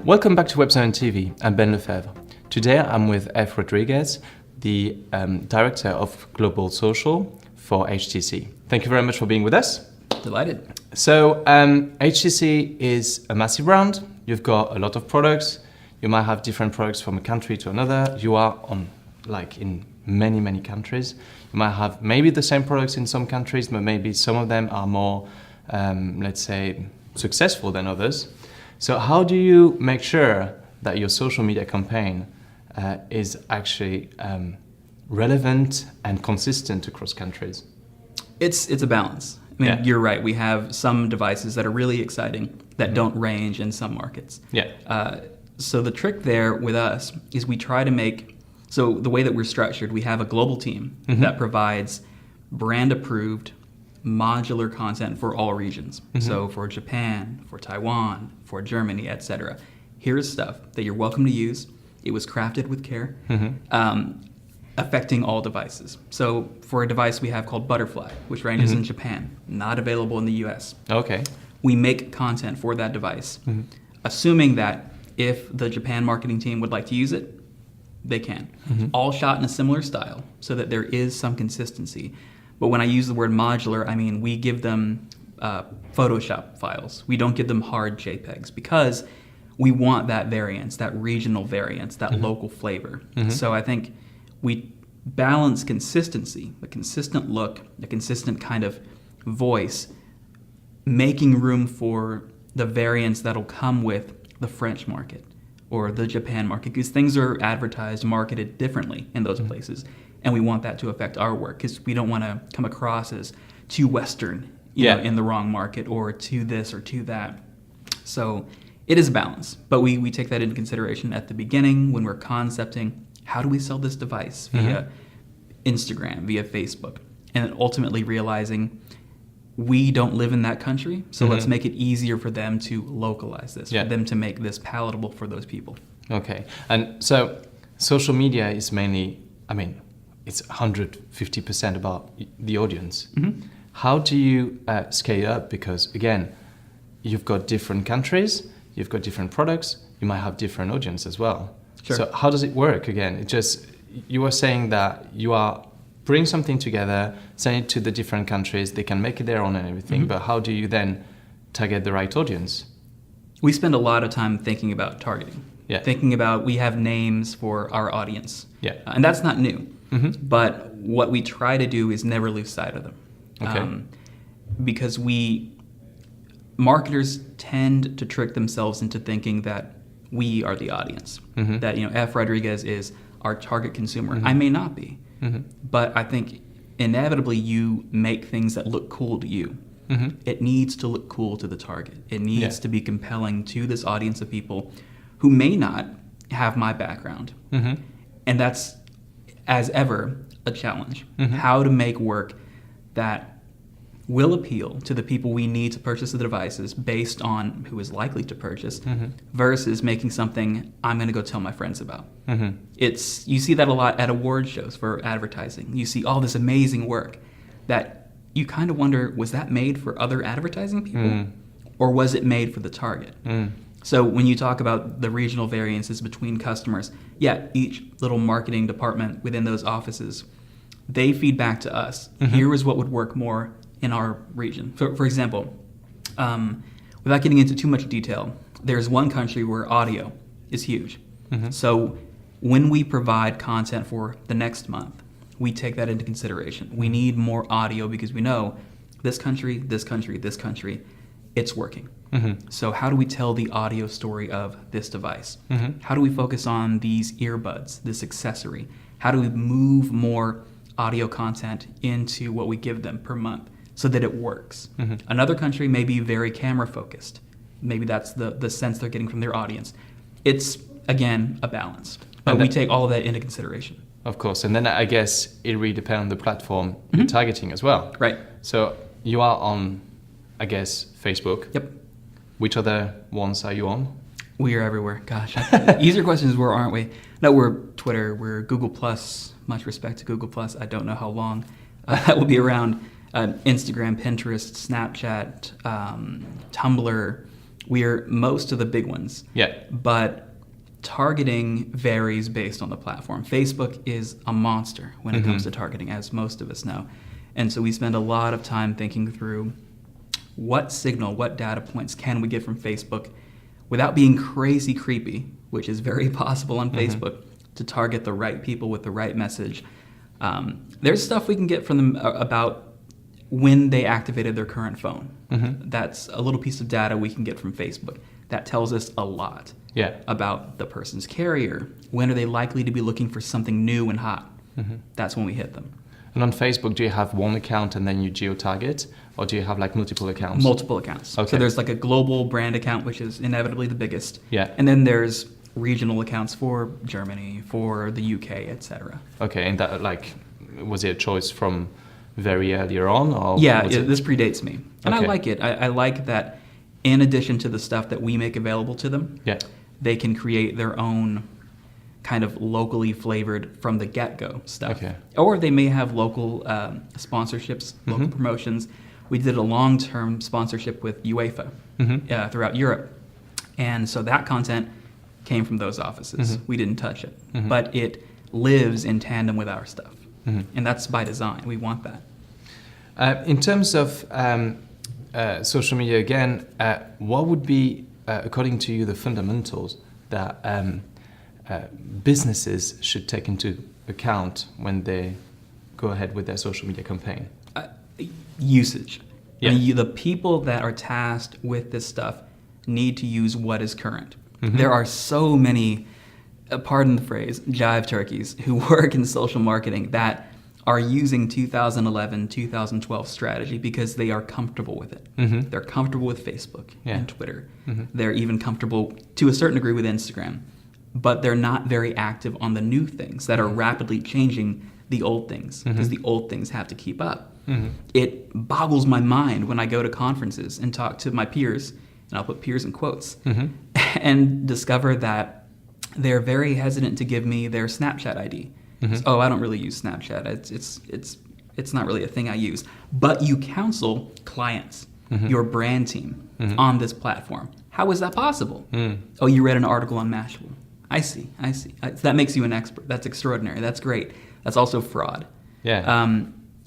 Welcome back to Website and TV. I'm Ben Lefebvre. Today I'm with F. Rodriguez, the Director of Global Social for HTC. Thank you very much for being with us. Delighted. So HTC is a massive brand. You've got a lot of products. You might have different products from a country to another. You are in many countries. You might have maybe the same products in some countries, but maybe some of them are more, let's say, successful than others. So how do you make sure that your social media campaign is actually relevant and consistent across countries? It's a balance. I mean, You're right. We have some devices that are really exciting that don't range in some markets. So the trick there with us is we try to make, so the way that we're structured, we have a global team that provides brand-approved modular content for all regions. So for Japan, for Taiwan, for Germany, etc. Here's stuff that you're welcome to use. It was crafted with care, affecting all devices. So for a device we have called Butterfly, which ranges in Japan, not available in the US. Okay. We make content for that device, assuming that if the Japan marketing team would like to use it, they can. All shot in a similar style so that there is some consistency. But when I use the word modular, I mean we give them Photoshop files. We don't give them hard JPEGs because we want that variance, that regional variance, that local flavor. So I think we balance consistency, a consistent look, a consistent kind of voice, making room for the variance that'll come with the French market or the Japan market, because things are advertised, marketed differently in those places. And we want that to affect our work because we don't want to come across as too Western you know, in the wrong market or to this or to that. So it is a balance, but we take that into consideration at the beginning when we're concepting how do we sell this device via Instagram, via Facebook, and then ultimately realizing we don't live in that country, so let's make it easier for them to localize this, for them to make this palatable for those people. Okay, and so social media is mainly, I mean, it's 150% about the audience. How do you scale up? Because again, you've got different countries, you've got different products, you might have different audience as well. Sure. So how does it work again? It just, you were saying that you are bring something together, send it to the different countries, they can make it their own and everything, but how do you then target the right audience? We spend a lot of time thinking about targeting. Thinking about, we have names for our audience. And that's not new. But what we try to do is never lose sight of them. Because marketers tend to trick themselves into thinking that we are the audience. That, you know, F. Rodriguez is our target consumer. I may not be. But I think inevitably you make things that look cool to you. It needs to look cool to the target. It needs to be compelling to this audience of people who may not have my background. And that's, as ever, a challenge. How to make work that will appeal to the people we need to purchase the devices based on who is likely to purchase versus making something I'm going to go tell my friends about. You see that a lot at award shows for advertising. You see all this amazing work that you kind of wonder, was that made for other advertising people or was it made for the target? So when you talk about the regional variances between customers, each little marketing department within those offices, they feed back to us. Here is what would work more in our region. For example, without getting into too much detail, there's one country where audio is huge. So when we provide content for the next month, we take that into consideration. We need more audio because we know this country, this country, this country, it's working. So how do we tell the audio story of this device? How do we focus on these earbuds, this accessory? How do we move more audio content into what we give them per month so that it works? Another country may be very camera focused. Maybe that's the sense they're getting from their audience. It's, again, a balance. But we take all of that into consideration. Of course, and then I guess it really depends on the platform you're targeting as well. Right. So you are on, I guess, Facebook. Yep. Which other ones are you on? We are everywhere. Gosh. Easier question is where aren't we? No, we're Twitter. We're Google+. Much respect to Google+. I don't know how long that will be around. Instagram, Pinterest, Snapchat, Tumblr, We're most of the big ones. Yeah. But targeting varies based on the platform. Facebook is a monster when it comes to targeting, as most of us know. And so we spend a lot of time thinking through what signal, what data points can we get from Facebook without being crazy creepy, which is very possible on Facebook, to target the right people with the right message. There's stuff we can get from them about when they activated their current phone. That's a little piece of data we can get from Facebook. That tells us a lot about the person's carrier. When are they likely to be looking for something new and hot? That's when we hit them. And on Facebook, do you have one account and then you geo-target? Or do you have like multiple accounts? Multiple accounts. Okay. So there's like a global brand account, which is inevitably the biggest. Yeah. And then there's regional accounts for Germany, for the UK, etc. Okay, and that was it a choice from very earlier on? Or this predates me. And Okay. I like it. I like that in addition to the stuff that we make available to them, they can create their own kind of locally flavored from the get-go stuff. Okay. Or they may have local sponsorships, local promotions. We did a long-term sponsorship with UEFA throughout Europe. And so that content came from those offices. We didn't touch it. But it lives in tandem with our stuff. And that's by design. We want that. In terms of social media, again, what would be, according to you, the fundamentals that businesses should take into account when they go ahead with their social media campaign? Usage. Yeah. I mean, the people that are tasked with this stuff need to use what is current. There are so many, pardon the phrase, jive turkeys who work in social marketing that are using 2011, 2012 strategy because they are comfortable with it. They're comfortable with Facebook and Twitter. They're even comfortable to a certain degree with Instagram. But they're not very active on the new things that are rapidly changing the old things because the old things have to keep up. It boggles my mind when I go to conferences and talk to my peers, and I'll put peers in quotes, and discover that they're very hesitant to give me their Snapchat ID. So, I don't really use Snapchat. It's not really a thing I use. But you counsel clients, your brand team, on this platform. How is that possible? Oh, you read an article on Mashable. I see. That makes you an expert. That's extraordinary. That's great. That's also fraud.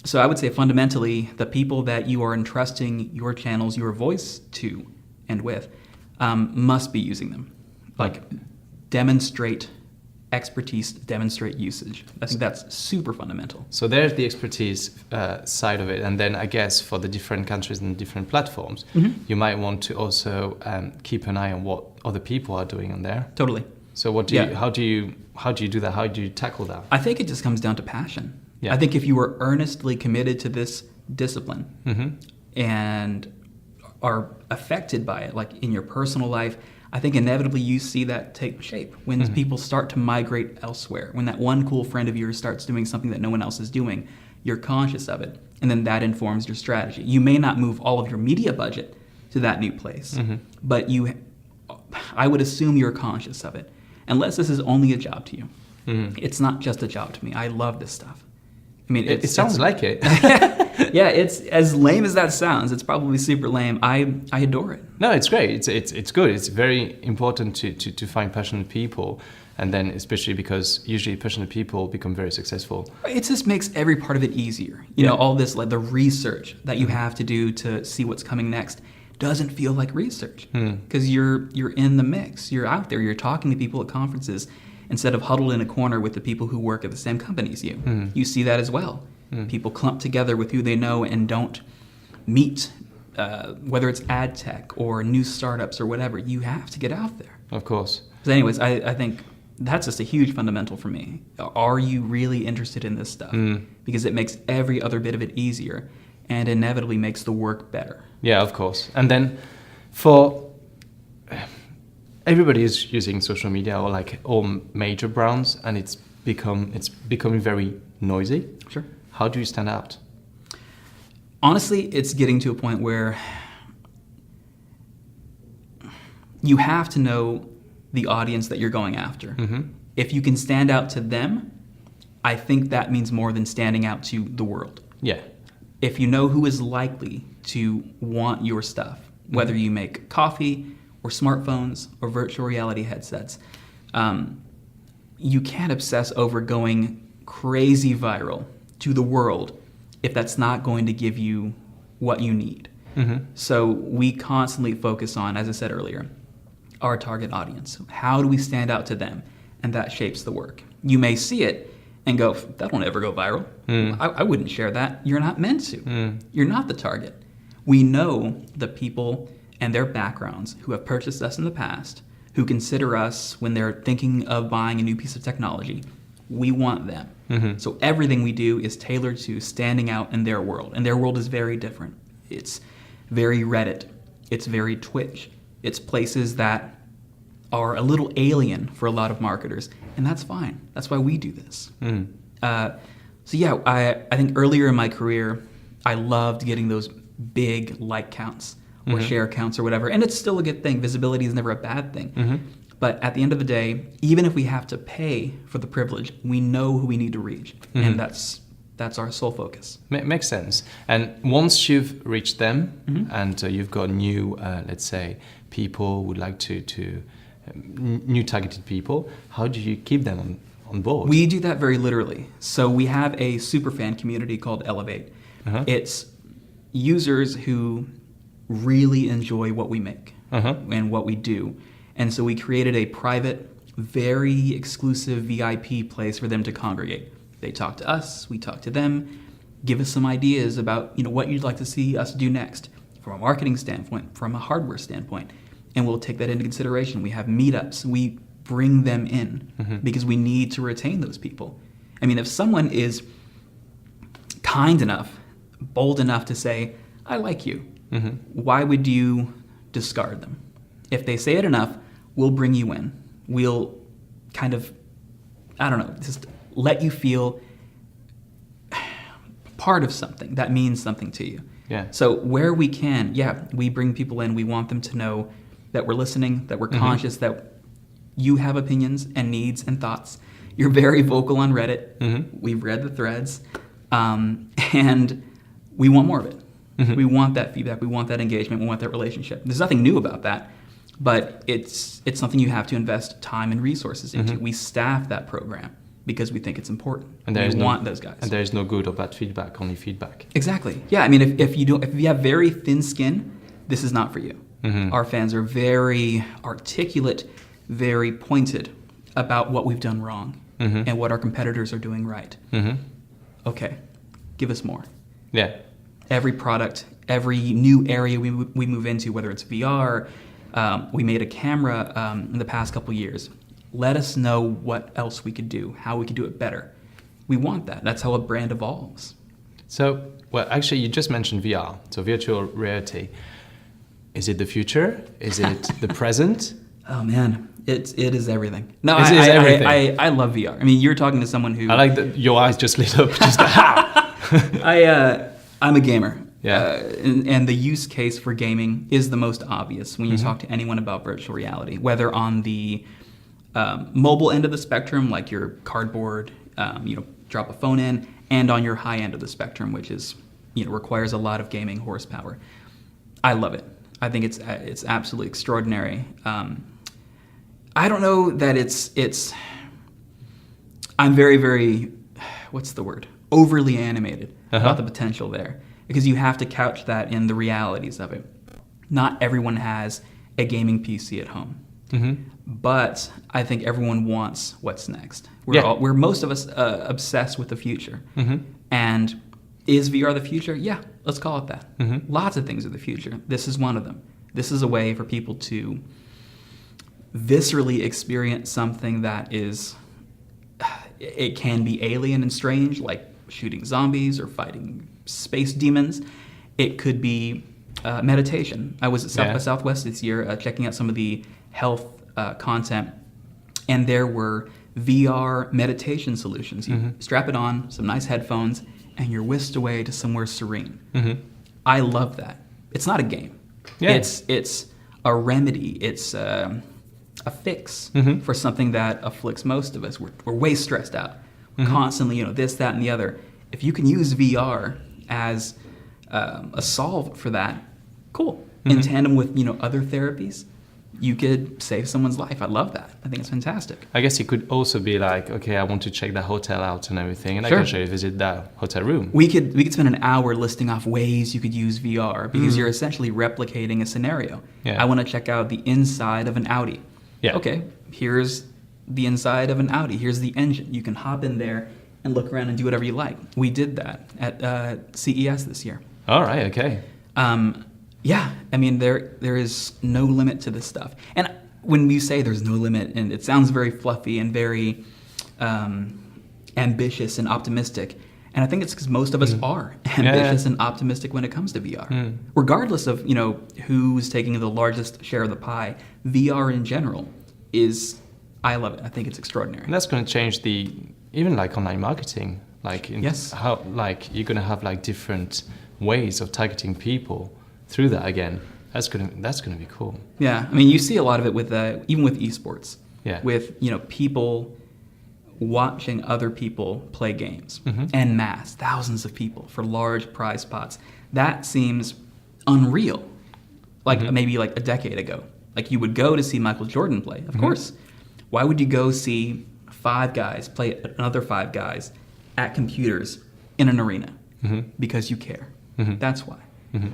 So I would say fundamentally, the people that you are entrusting your channels, your voice to and with, must be using them. Like, demonstrate expertise, demonstrate usage. I think that's super fundamental. So there's the expertise side of it. And then I guess for the different countries and different platforms, you might want to also keep an eye on what other people are doing on there. Totally. So what do you, how do you do that? How do you tackle that? I think it just comes down to passion. I think if you are earnestly committed to this discipline and are affected by it, like in your personal life, I think inevitably you see that take shape when people start to migrate elsewhere. When that one cool friend of yours starts doing something that no one else is doing, you're conscious of it, and then that informs your strategy. You may not move all of your media budget to that new place, but I would assume you're conscious of it, unless this is only a job to you. It's not just a job to me. I love this stuff. I mean, it sounds like it. Yeah, it's as lame as that sounds. It's probably super lame. I adore it. No, it's great. It's good. It's very important to find passionate people, and then especially because usually passionate people become very successful. It just makes every part of it easier. You know, all this, like the research that you have to do to see what's coming next doesn't feel like research because you're in the mix. You're out there. You're talking to people at conferences instead of huddled in a corner with the people who work at the same company as you. You see that as well. People clump together with who they know and don't meet, whether it's ad tech or new startups or whatever. You have to get out there. Of course. So anyways, I think that's just a huge fundamental for me. Are you really interested in this stuff? Because it makes every other bit of it easier and inevitably makes the work better. Yeah, of course. And then for everybody is using social media, or like all major brands, and it's becoming very noisy. Sure. How do you stand out? Honestly, it's getting to a point where you have to know the audience that you're going after. If you can stand out to them, I think that means more than standing out to the world. Yeah. If you know who is likely to want your stuff, whether you make coffee or smartphones or virtual reality headsets. You can't obsess over going crazy viral to the world if that's not going to give you what you need. So we constantly focus on, as I said earlier, our target audience. How do we stand out to them? And that shapes the work. You may see it and go, that won't ever go viral. I wouldn't share that. You're not meant to. You're not the target. We know the people and their backgrounds who have purchased us in the past, who consider us when they're thinking of buying a new piece of technology. We want them. So everything we do is tailored to standing out in their world. And their world is very different. It's very Reddit. It's very Twitch. It's places that are a little alien for a lot of marketers. And that's fine. That's why we do this. So yeah, I think earlier in my career, I loved getting those big like counts or share counts or whatever. And it's still a good thing. Visibility is never a bad thing. But at the end of the day, even if we have to pay for the privilege, we know who we need to reach. And that's our sole focus. Makes sense. And once you've reached them and you've got new, let's say, people would like to new targeted people, how do you keep them on board? We do that very literally. So we have a superfan community called Elevate. It's users who really enjoy what we make and what we do. And so we created a private, very exclusive VIP place for them to congregate. They talk to us, we talk to them, give us some ideas about what you'd like to see us do next from a marketing standpoint, from a hardware standpoint. And we'll take that into consideration. We have meetups. We bring them in because we need to retain those people. I mean, if someone is kind enough, bold enough to say, I like you, why would you discard them? If they say it enough, we'll bring you in. We'll kind of, just let you feel part of something that means something to you. Yeah. So where we can, we bring people in. We want them to know that we're listening, that we're conscious, that you have opinions and needs and thoughts. You're very vocal on Reddit. We've read the threads. And we want more of it. We want that feedback. We want that engagement. We want that relationship. There's nothing new about that, but it's something you have to invest time and resources into. We staff that program because we think it's important. And we want those guys. And there is no good or bad feedback, only feedback. Exactly. Yeah. I mean, if you have very thin skin, this is not for you. Our fans are very articulate, very pointed about what we've done wrong and what our competitors are doing right. Okay, give us more. Yeah. Every product, every new area we move into, whether it's VR, we made a camera in the past couple years. Let us know what else we could do, how we could do it better. We want that. That's how a brand evolves. So, well, actually, you just mentioned VR, so virtual reality. Is it the future? Is it the present? Oh man, it is everything. No, It is everything. I love VR. I mean, you're talking to someone who. I like that your eyes just lit up. Just I'm a gamer. Yeah. And the use case for gaming is the most obvious when you talk to anyone about virtual reality, whether on the mobile end of the spectrum, like your cardboard, drop a phone in, and on your high end of the spectrum, which is, requires a lot of gaming horsepower. I love it. I think it's absolutely extraordinary. I don't know that it's. I'm very, very, what's the word? Overly animated about the potential there, because you have to couch that in the realities of it. Not everyone has a gaming PC at home, but I think everyone wants what's next. We're most of us obsessed with the future, and is VR the future? Yeah, let's call it that. Lots of things are the future. This is one of them. This is a way for people to viscerally experience something that is, it can be alien and strange, like shooting zombies or fighting space demons. It could be meditation. I was at South by Southwest this year checking out some of the health content, and there were VR meditation solutions. You strap it on, some nice headphones, and you're whisked away to somewhere serene. I love that. It's not a game. Yeah. It's a remedy. It's a fix for something that afflicts most of us. We're way stressed out. Constantly, this, that, and the other. If you can use VR as a solve for that, cool. In tandem with, other therapies, you could save someone's life. I love that. I think it's fantastic. I guess it could also be like, okay, I want to check the hotel out and everything, and Sure. I can show you visit that hotel room. We could spend an hour listing off ways you could use VR because you're essentially replicating a scenario. Yeah. I want to check out the inside of an Audi. Yeah. Okay, here's the inside of an Audi. Here's the engine. You can hop in there and look around and do whatever you like. We did that at CES this year. All right, okay. Yeah, I mean, there is no limit to this stuff. And when we say there's no limit, and it sounds very fluffy and very ambitious and optimistic, and I think it's because most of us are ambitious and optimistic when it comes to VR. Regardless of, who's taking the largest share of the pie, VR in general I love it. I think it's extraordinary. And that's going to change even like online marketing, like Yes. how like you're going to have like different ways of targeting people through that again. That's going to be cool. Yeah, I mean, you see a lot of it with even with esports. Yeah. With people watching other people play games en masse, thousands of people for large prize pots. That seems unreal. Like maybe like a decade ago. Like you would go to see Michael Jordan play, of course. Why would you go see 5 guys play another 5 guys at computers in an arena? Because you care. That's why.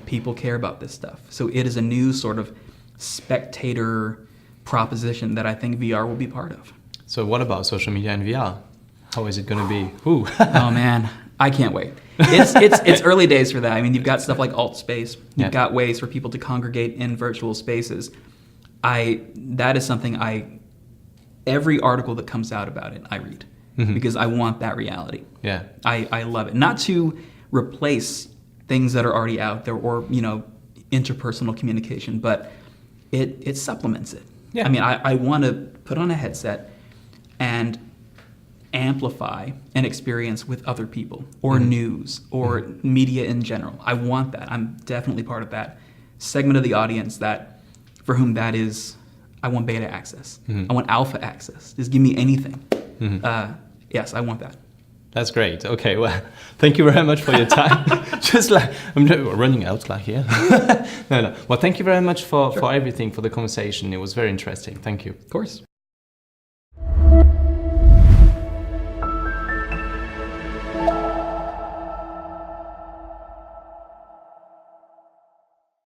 People care about this stuff. So it is a new sort of spectator proposition that I think VR will be part of. So what about social media and VR? How is it going to be? Ooh. Oh man, I can't wait. It's early days for that. I mean, you've got stuff like alt space. You've got ways for people to congregate in virtual spaces. That is something every article that comes out about it, I read because I want that reality. Yeah. I love it. Not to replace things that are already out there or, interpersonal communication, but it supplements it. Yeah. I mean, I want to put on a headset and amplify an experience with other people or news or media in general. I want that. I'm definitely part of that segment of the audience for whom that is. I want beta access. I want alpha access. Just give me anything. Yes, I want that. That's great. Okay, well, thank you very much for your time. Just like, I'm running out like here. No. Well, thank you very much for everything, for the conversation. It was very interesting. Thank you. Of course.